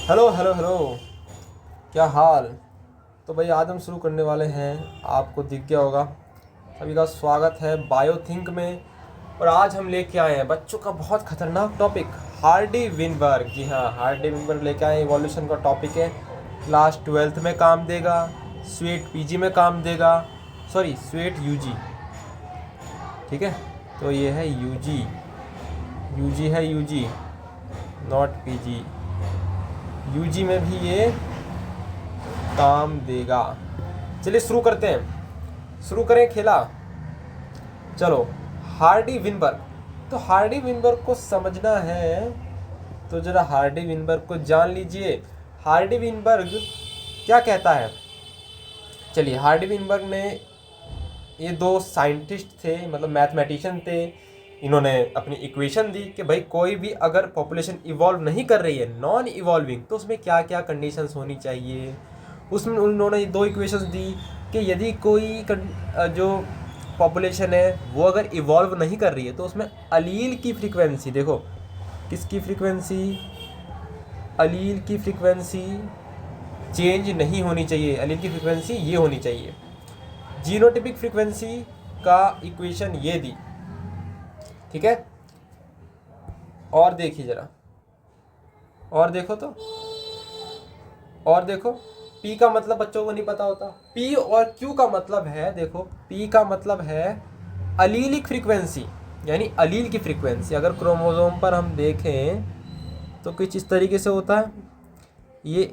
Hello hello hello, क्या हाल। तो भाई आज हम शुरू करने वाले हैं, आपको दिख गया होगा। सभी का स्वागत है बायोथिंक में। और आज हम लेके आए हैं बच्चों का बहुत खतरनाक टॉपिक, हार्डी विनबर्ग। जी हाँ, हार्डी विनबर्ग लेके आए, इवोल्यूशन का टॉपिक है। क्लास 12th में काम देगा, स्वेट पीजी में काम देगा, सॉरी स्वेट यूजी। ठीक है, तो ये है यूजी, यूजी है यूजी, नॉट पीजी। यूजी में भी ये काम देगा। चलिए शुरू करते हैं, शुरू करें खेला। चलो, हार्डी विनबर्ग। तो हार्डी विनबर्ग को समझना है तो जरा हार्डी विनबर्ग को जान लीजिए। हार्डी विनबर्ग क्या कहता है। चलिए, हार्डी विनबर्ग ने, ये दो साइंटिस्ट थे, मतलब मैथमेटिशियन थे। इन्होंने अपनी इक्वेशन दी कि भाई कोई भी अगर पॉपुलेशन इवॉल्व नहीं कर रही है, नॉन इवॉल्विंग, तो उसमें क्या क्या कंडीशंस होनी चाहिए। उसमें उन्होंने दो इक्वेशंस दी कि यदि कोई जो पॉपुलेशन है वो अगर इवॉल्व नहीं कर रही है तो उसमें अलील की फ्रीक्वेंसी, देखो किसकी फ्रीक्वेंसी, अलील की फ्रीक्वेंसी चेंज नहीं होनी चाहिए। अलील की फ्रीक्वेंसी ये होनी चाहिए। जीनोटिपिक फ्रीक्वेंसी का इक्वेशन ये दी। ठीक है, और देखिए जरा, और देखो तो, और देखो, P का मतलब बच्चों को नहीं पता होता। P और Q का मतलब है, देखो P का मतलब है अलीलिक फ्रीक्वेंसी, यानी अलील की फ्रीक्वेंसी। अगर क्रोमोसोम पर हम देखें तो कुछ इस तरीके से होता है, ये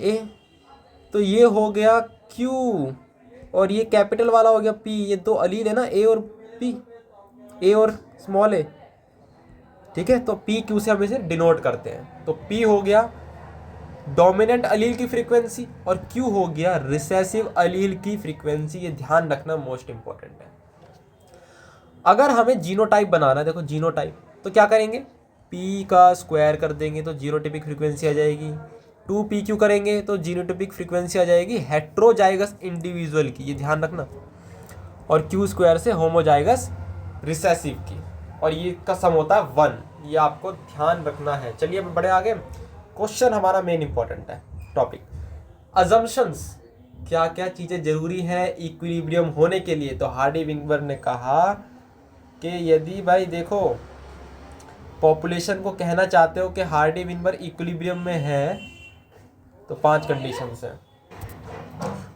A, तो ये हो गया Q, और ये कैपिटल वाला हो गया P। ये दो अलील है ना, A और P, A और स्मॉल a। ठीक है, तो P Q से हम इसे डिनोट करते हैं। तो P हो गया डोमिनेंट अलील की फ्रीक्वेंसी और Q हो गया रिसेसिव अलील की फ्रीक्वेंसी। ये ध्यान रखना मोस्ट इंपॉर्टेंट है। अगर हमें जीनोटाइप बनाना है, देखो जीनोटाइप, तो क्या करेंगे, P का स्क्वायर कर देंगे तो जीनोटाइपिक फ्रीक्वेंसी आ जाएगी। 2PQ करेंगे तो जीनोटाइपिक फ्रीक्वेंसी आ जाएगी हेट्रोजाइगस इंडिविजुअल की, ये ध्यान रखना। और Q स्क्वायर से होमोजाइगस रिसेसिव की, और ये का सम होता है 1। ये आपको ध्यान रखना है। चलिए अब बढ़े आगे। क्वेश्चन हमारा मेन इंपॉर्टेंट है टॉपिक, अजम्पशंस, क्या क्या चीज़ें जरूरी है इक्विलिब्रियम होने के लिए। तो हार्डी विनबर्ग ने कहा कि यदि भाई देखो पॉपुलेशन को कहना चाहते हो कि हार्डी विनबर्ग इक्विलिब्रियम में है, तो 5 कंडीशंस हैं।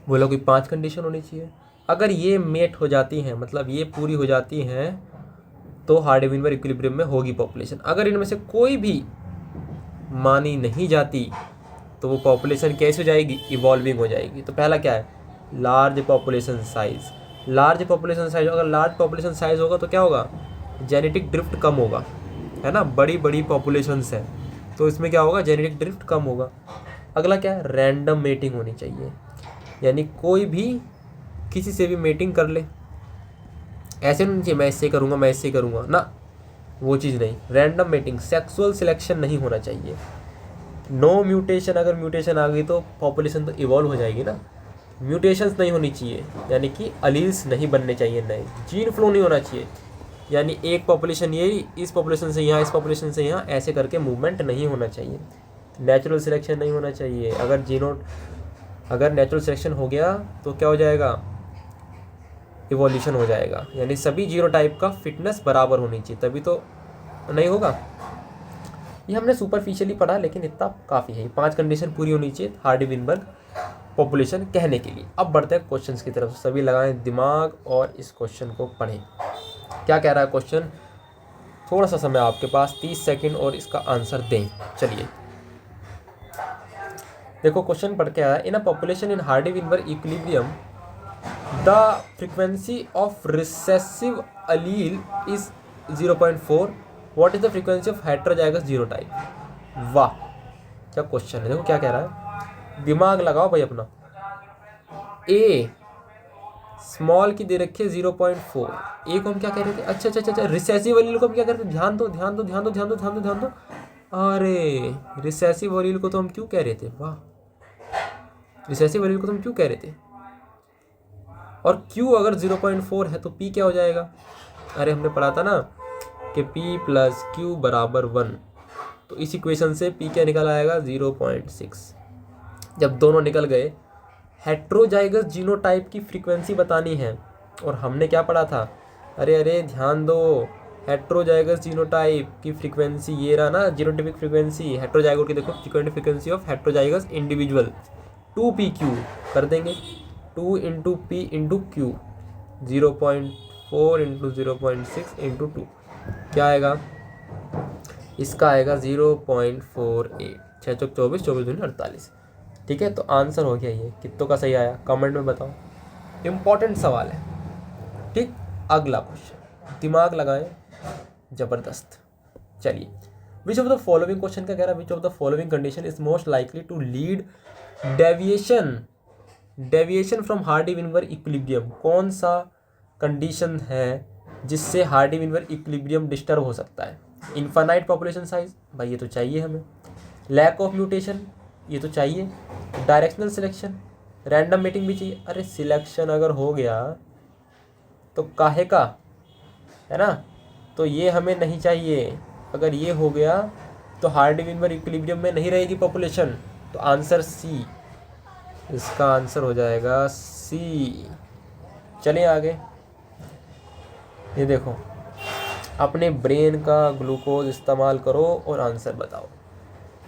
बोला कोई 5 कंडीशन होनी चाहिए। अगर ये मेट हो जाती हैं, मतलब ये पूरी हो जाती हैं, तो हार्डी विनबर्ग इक्विलिब्रियम में होगी पॉपुलेशन। अगर इनमें से कोई भी मानी नहीं जाती तो वो पॉपुलेशन कैसे हो जाएगी, इवॉल्विंग हो जाएगी। तो पहला क्या है, large population size. Large population size, अगर लार्ज पॉपुलेशन साइज होगा तो क्या होगा, जेनेटिक ड्रिफ्ट कम होगा, है ना। बड़ी बड़ी पॉपुलेशंस है तो इसमें क्या होगा, जेनेटिक ड्रिफ्ट कम होगा। अगला क्या है, रैंडम मेटिंग होनी चाहिए, यानी कोई भी किसी से भी मेटिंग कर ले। ऐसे नहीं चाहिए मैं इससे करूँगा, मैं इससे करूँगा ना, वो चीज़ नहीं। रैंडम मेटिंग, सेक्सुअल सिलेक्शन नहीं होना चाहिए। नो म्यूटेशन, अगर म्यूटेशन आ गई तो पॉपुलेशन तो इवॉल्व हो जाएगी ना। म्यूटेशंस नहीं होनी चाहिए, यानी कि अलील्स नहीं बनने चाहिए नए। जीन फ्लो नहीं होना चाहिए, यानी एक पॉपुलेशन ये, इस पॉपुलेशन से यहाँ, इस पॉपुलेशन से यहाँ, ऐसे करके मूवमेंट नहीं होना चाहिए। नेचुरल सिलेक्शन नहीं होना चाहिए। अगर नेचुरल सिलेक्शन हो गया तो क्या हो जाएगा, इवोल्यूशन हो जाएगा। यानी सभी जीनोटाइप का फिटनेस बराबर होनी चाहिए, तभी तो नहीं होगा। ये हमने सुपरफिशियली पढ़ा, लेकिन इतना काफ़ी है। 5 कंडीशन पूरी होनी चाहिए हार्डी विनबर्ग पॉपुलेशन कहने के लिए। अब बढ़ते हैं क्वेश्चंस की तरफ। सभी लगाएं दिमाग और इस क्वेश्चन को पढ़ें। क्या कह रहा है क्वेश्चन, थोड़ा सा समय आपके पास, 30 सेकंड, और इसका आंसर दें। चलिए देखो, क्वेश्चन पढ़ के आया, in a population in Hardy Weinberg equilibrium the frequency of recessive allele is 0.4, what is the frequency of heterozygous genotype. वाह, क्या क्वेश्चन है। देखो क्या कह रहा है, दिमाग लगाओ भाई अपना। ए स्मॉल की दे रखी है 0.4, ए को हम क्या कह रहे थे, अच्छा अच्छा अच्छा, रिसेसिव अलील को हम क्या कहते थे, ध्यान दो ध्यान दो ध्यान दो ध्यान दो ध्यान दो ध्यान दो। अरे रिसेसिव अलील को तो हम क्यों कह रहे थे, वाह, रिसेसिव अलील को तो हम क्यों कह रहे थे। और Q अगर 0.4 है तो P क्या हो जाएगा, अरे हमने पढ़ा था ना कि P + Q = 1। तो इस इक्वेशन से पी क्या निकल आएगा 0.6। जब दोनों निकल गए, हेट्रोजाइगस जीनोटाइप की फ्रीक्वेंसी बतानी है। और हमने क्या पढ़ा था, अरे ध्यान दो, हेट्रोजाइगस जीनोटाइप की फ्रीक्वेंसी ये रहा ना, जीनोटाइपिक फ्रीक्वेंसी हेट्रोजाइगोट की, देखो frequent frequency of heterozygous individual 2pq कर देंगे, 2 into P into Q, 0.4 into 0.6 into 2 क्या आएगा, इसका आएगा 0.48, 6 चौक 24, 24 दूनी 48। ठीक है, तो आंसर हो गया ये। कितनों का सही आया कमेंट में बताओ, इंपॉर्टेंट सवाल है। ठीक, अगला क्वेश्चन, दिमाग लगाएं जबरदस्त। चलिए, which of the following, question क्या कह रहा है, which of the following condition is most likely to lead deviation from Hardy Weinberg equilibrium. कौन सा कंडीशन है जिससे हार्डी-विनबर इक्विलिब्रियम डिस्टर्ब हो सकता है। इनफाइनाइट पॉपुलेशन साइज, भाई ये तो चाहिए हमें। लैक ऑफ म्यूटेशन, ये तो चाहिए। डायरेक्शनल सिलेक्शन, रैंडम मेटिंग भी चाहिए। अरे सिलेक्शन अगर हो गया तो काहे का, है ना, तो ये हमें नहीं चाहिए। अगर ये हो गया तो हार्डी-विनबर इक्विलिब्रियम में नहीं रहेगी पॉपुलेशन। तो आंसर सी, इसका आंसर हो जाएगा सी। चलिए आगे, ये देखो, अपने ब्रेन का ग्लूकोज इस्तेमाल करो और आंसर बताओ।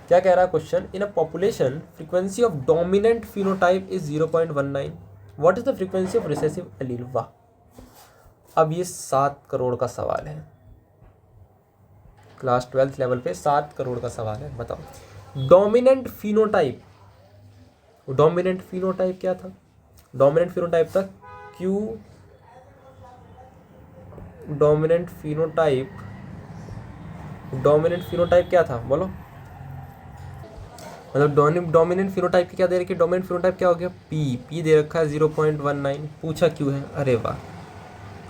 क्या कह रहा है question, in a population frequency of dominant phenotype is 0.19, what is the frequency of recessive allele. वाह, अब ये 7 करोड़ का सवाल है, क्लास 12th लेवल पे 7 करोड़ का सवाल है। बताओ डोमिनेंट फिनोटाइप, डोमिनेंट फिनोटाइप क्या था, डोमिनेंट फिनोटाइप था क्यू, डोमिनेंट फिनोटाइप क्या था बोलो, मतलब डोमिनेंट फिनोटाइप की क्या दे रखी है, डोमिनेंट फिनोटाइप क्या हो गया, पी दे रखा है 0.19, पूछा क्यू है। अरे वाह,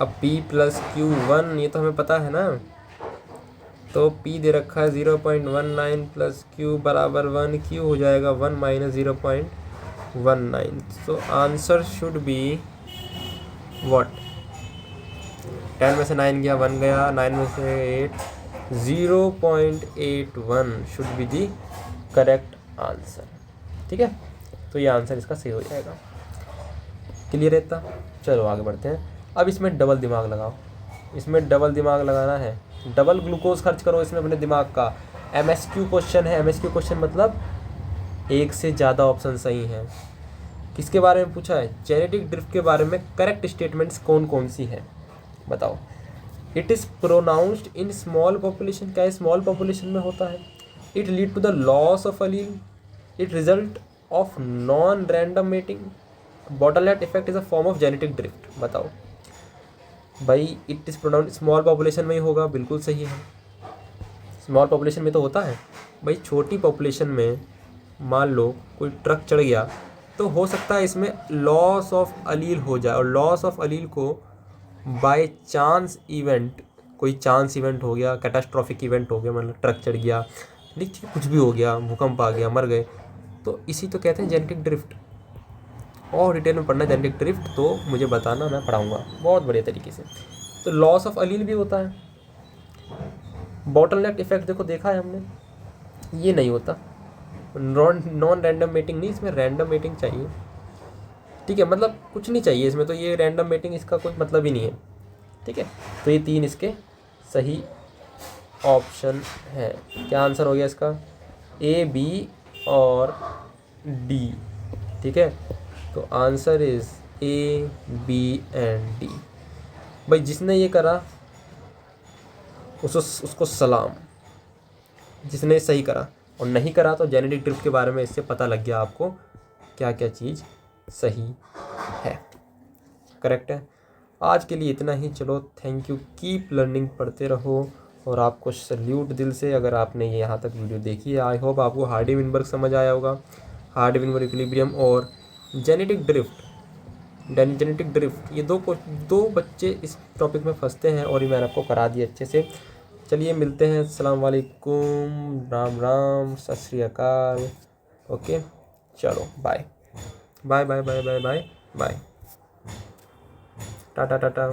अब p प्लस क्यू 1, ये तो हमें पता है ना, तो p दे रखा है 0.19 प्लस q बराबर 1, q हो जाएगा 1 minus 0.19। So answer should be what, 10 में से 9 गया, 1 गया, 9 में से 8, 0.81 should be the correct answer. ठीक है, तो ये आंसर इसका सही हो जाएगा। क्लियर रहता, चलो आगे बढ़ते हैं। अब इसमें डबल दिमाग लगाओ, इसमें डबल दिमाग लगाना है, डबल ग्लूकोज खर्च करो इसमें अपने दिमाग का। MSQ क्वेश्चन है, MSQ क्वेश्चन मतलब एक से ज़्यादा ऑप्शन सही हैं। किसके बारे में पूछा है, जेनेटिक ड्रिफ्ट के बारे में करेक्ट स्टेटमेंट्स कौन कौन सी है बताओ। It is pronounced in small population, क्या स्मॉल पॉपुलेशन में होता है। It lead to the loss of allele, it result of non random mating, bottleneck effect is a form of genetic drift. बताओ भाई, it is pronounce small population में ही होगा, बिल्कुल सही है, स्मॉल पॉपुलेशन में तो होता है। भाई छोटी पॉपुलेशन में मान लो कोई ट्रक चढ़ गया तो हो सकता है इसमें लॉस ऑफ अलील हो जाए, और लॉस ऑफ अलील को बाय चांस इवेंट, कोई चांस इवेंट हो गया, कैटास्ट्रॉफिक इवेंट हो गया, मतलब ट्रक चढ़ गया, ठीक कुछ भी हो गया, भूकंप आ गया, मर गए, तो इसी तो कहते हैं जेनेटिक ड्रिफ्ट। और डिटेल में पढ़ना जेनेटिक ड्रिफ्ट तो मुझे बताना, मैं पढ़ाऊँगा बहुत बढ़िया तरीके से। तो लॉस ऑफ अलील भी होता है। बॉटलनेक इफेक्ट देखो देखा है हमने, ये नहीं होता। नॉन रैंडम मेटिंग नहीं, इसमें रैंडम मेटिंग चाहिए। ठीक है, मतलब कुछ नहीं चाहिए इसमें, तो ये रैंडम मेटिंग इसका कोई मतलब ही नहीं है। ठीक है, तो ये 3 इसके सही ऑप्शन है। क्या आंसर हो गया इसका, A, B और D। ठीक है, तो answer is A, B and D। भाई जिसने ये करा उसको सलाम, जिसने सही करा, और नहीं करा तो जेनेटिक ड्रिफ्ट के बारे में इससे पता लग गया आपको क्या क्या चीज़ सही है, करेक्ट है। आज के लिए इतना ही, चलो थैंक यू, कीप लर्निंग, पढ़ते रहो। और आपको सल्यूट दिल से अगर आपने ये यहाँ तक वीडियो देखी है। आई होप आपको हार्डी-विनबर्ग समझ आया होगा, हार्डी-विनबर्ग इक्विलिब्रियम और जेनेटिक ड्रिफ्ट, ये दो बच्चे इस टॉपिक में फंसते हैं, और ये मैंने आपको करा दिया अच्छे से। चलिए मिलते हैं, अस्सलाम वालेकुम, राम राम, सत श्री अकाल। ओके, चलो bye bye bye bye bye bye bye, ta-ta Tata.